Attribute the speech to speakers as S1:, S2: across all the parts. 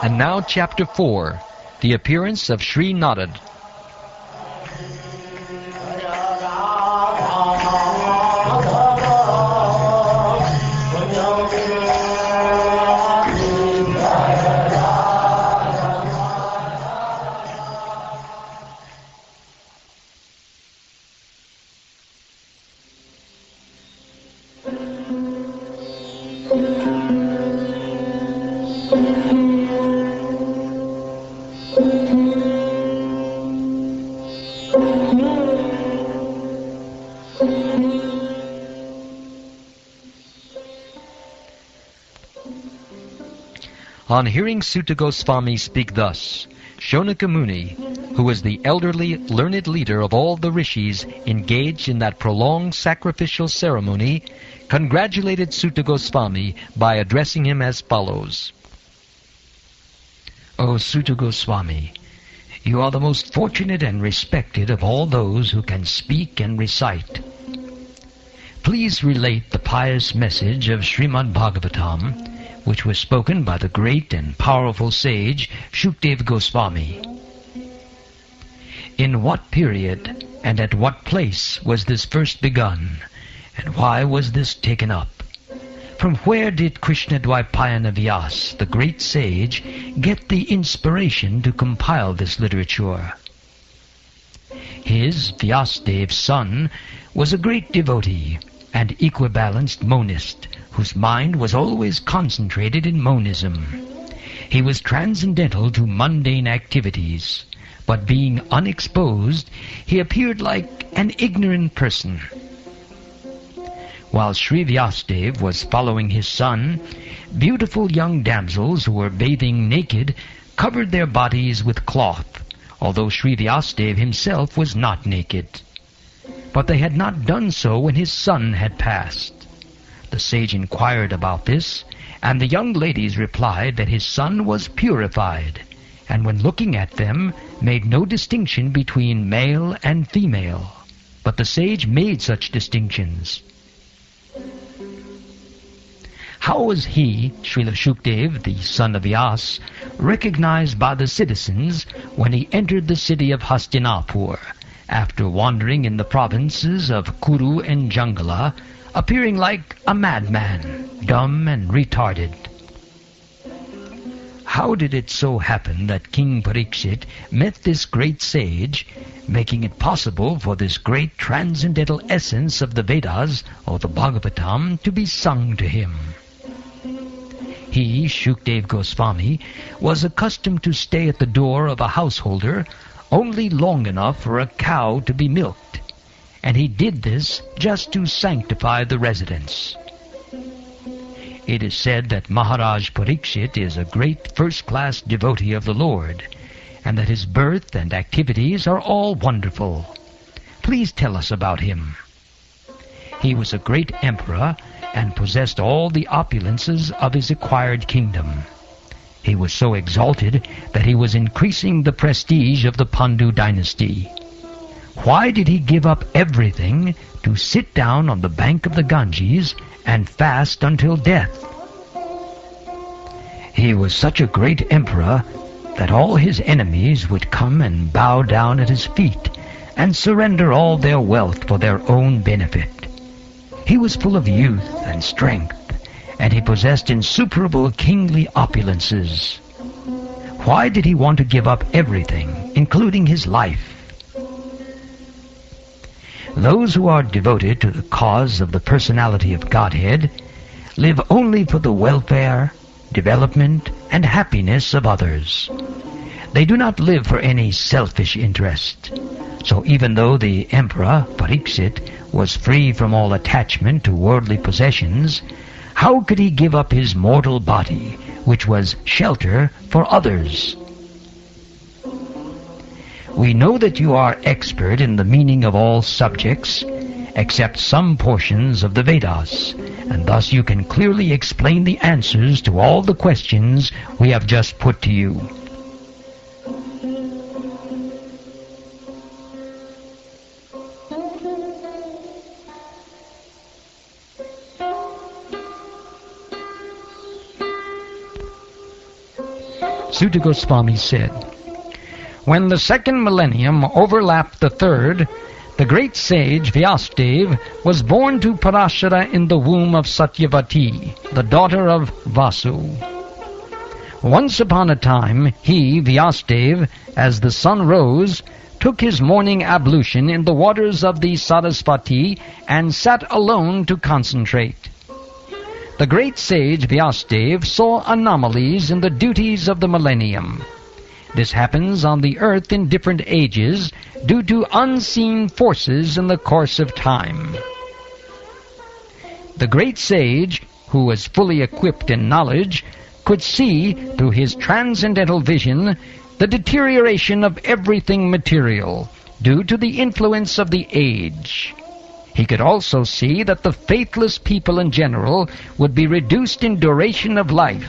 S1: And now Chapter 4, The Appearance of Sri Narada. On hearing Sutta Goswami speak thus, Shonaka Muni, who was the elderly, learned leader of all the rishis engaged in that prolonged sacrificial ceremony, congratulated Sutta Goswami by addressing him as follows. O Sutta Goswami, you are the most fortunate and respected of all those who can speak and recite. Please relate the pious message of Śrīmad-Bhāgavatam, which was spoken by the great and powerful sage Shukdev Goswami. In what period and at what place was this first begun, and why was this taken up? From where did Krishna Dvaipayana Vyas, the great sage, get the inspiration to compile this literature? His, Vyasadev's son, was a great devotee and equibalanced monist, whose mind was always concentrated in monism. He was transcendental to mundane activities, but being unexposed, he appeared like an ignorant person. While Sri Vyasadeva was following his son, beautiful young damsels who were bathing naked covered their bodies with cloth, although Sri Vyasadeva himself was not naked. But they had not done so when his son had passed. The sage inquired about this, and the young ladies replied that his son was purified, and when looking at them, made no distinction between male and female. But the sage made such distinctions. How was he, Srila Shukdev, the son of Vyas, recognized by the citizens when he entered the city of Hastinapur, after wandering in the provinces of Kuru and Jangala, appearing like a madman, dumb and retarded? How did it so happen that King Pariksit met this great sage, making it possible for this great transcendental essence of the Vedas, or the Bhagavatam, to be sung to him? He, Shukdev Goswami, was accustomed to stay at the door of a householder only long enough for a cow to be milked, and he did this just to sanctify the residence. It is said that Maharaj Pariksit is a great first-class devotee of the Lord, and that his birth and activities are all wonderful. Please tell us about him. He was a great emperor and possessed all the opulences of his acquired kingdom. He was so exalted that he was increasing the prestige of the Pandu dynasty. Why did he give up everything to sit down on the bank of the Ganges and fast until death? He was such a great emperor that all his enemies would come and bow down at his feet and surrender all their wealth for their own benefit. He was full of youth and strength, and he possessed insuperable kingly opulences. Why did he want to give up everything, including his life? Those who are devoted to the cause of the personality of Godhead live only for the welfare, development, and happiness of others. They do not live for any selfish interest. So even though the emperor, Pariksit, was free from all attachment to worldly possessions, how could he give up his mortal body, which was shelter for others? We know that you are expert in the meaning of all subjects, except some portions of the Vedas, and thus you can clearly explain the answers to all the questions we have just put to you. Sutta Goswami said, "When the second millennium overlapped the third, the great sage Vyasadeva was born to Parashara in the womb of Satyavati, the daughter of Vasu. Once upon a time, he, Vyasadeva, as the sun rose, took his morning ablution in the waters of the Sarasvati and sat alone to concentrate. The great sage Vyasadeva saw anomalies in the duties of the millennium. This happens on the earth in different ages due to unseen forces in the course of time. The great sage, who was fully equipped in knowledge, could see, through his transcendental vision, the deterioration of everything material due to the influence of the age. He could also see that the faithless people in general would be reduced in duration of life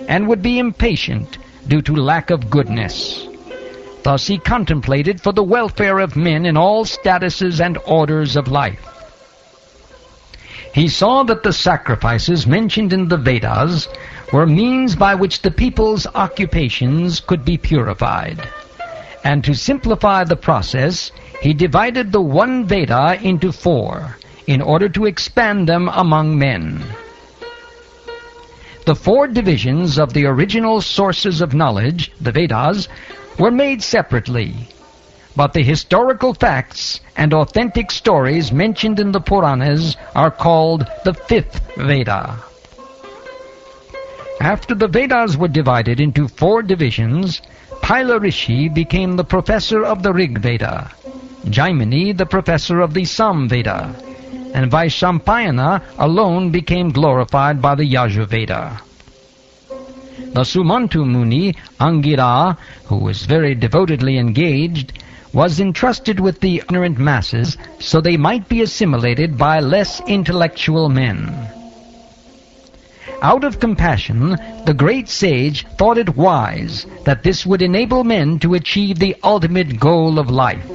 S1: and would be impatient due to lack of goodness. Thus he contemplated for the welfare of men in all statuses and orders of life. He saw that the sacrifices mentioned in the Vedas were means by which the people's occupations could be purified. And to simplify the process, he divided the one Veda into 4 in order to expand them among men. The 4 divisions of the original sources of knowledge, the Vedas, were made separately, but the historical facts and authentic stories mentioned in the Puranas are called the 5th Veda. After the Vedas were divided into 4 divisions, Paila Rishi became the professor of the Rig Veda, Jaimini the professor of the Sam Veda, and Vaishampayana alone became glorified by the Yajur Veda. The Sumantu Muni, Angira, who was very devotedly engaged, was entrusted with the ignorant masses so they might be assimilated by less intellectual men. Out of compassion, the great sage thought it wise that this would enable men to achieve the ultimate goal of life.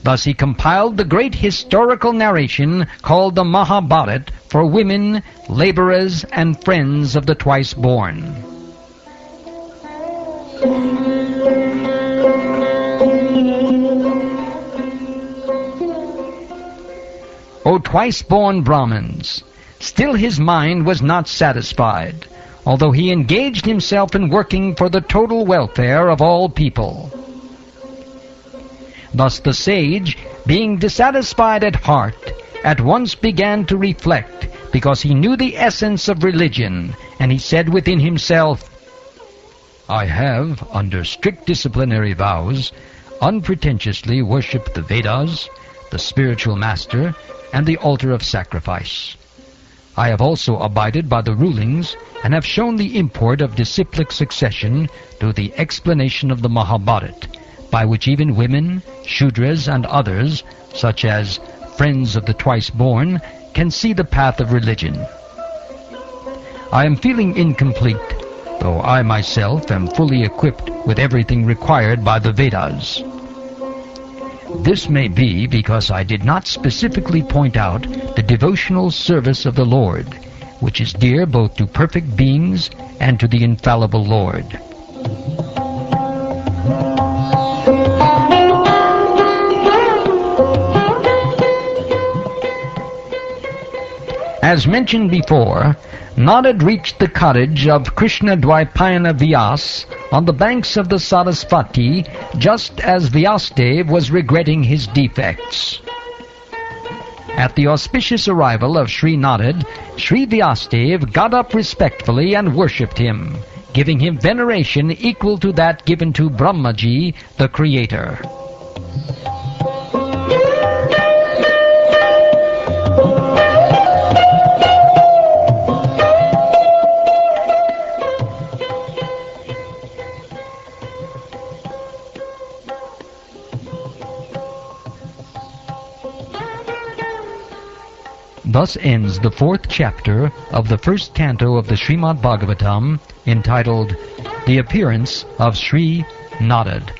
S1: Thus he compiled the great historical narration called the Mahabharata for women, laborers, and friends of the twice-born. O twice-born Brahmins! Still his mind was not satisfied, although he engaged himself in working for the total welfare of all people. Thus the sage, being dissatisfied at heart, at once began to reflect, because he knew the essence of religion, and he said within himself, "I have, under strict disciplinary vows, unpretentiously worshipped the Vedas, the spiritual master, and the altar of sacrifice. I have also abided by the rulings, and have shown the import of disciplic succession through the explanation of the Mahabharata, by which even women, Shudras, and others, such as friends of the twice-born, can see the path of religion. I am feeling incomplete, though I myself am fully equipped with everything required by the Vedas. This may be because I did not specifically point out the devotional service of the Lord, which is dear both to perfect beings and to the infallible Lord." As mentioned before, Narada reached the cottage of Krishna Dvaipayana Vyas on the banks of the Sarasvati just as Vyasadeva was regretting his defects. At the auspicious arrival of Sri Narada, Sri Vyasadeva got up respectfully and worshipped him, giving him veneration equal to that given to Brahmaji, the creator. Thus ends the 4th chapter of the 1st canto of the Śrīmad-Bhāgavatam, entitled The Appearance of Sri Narada.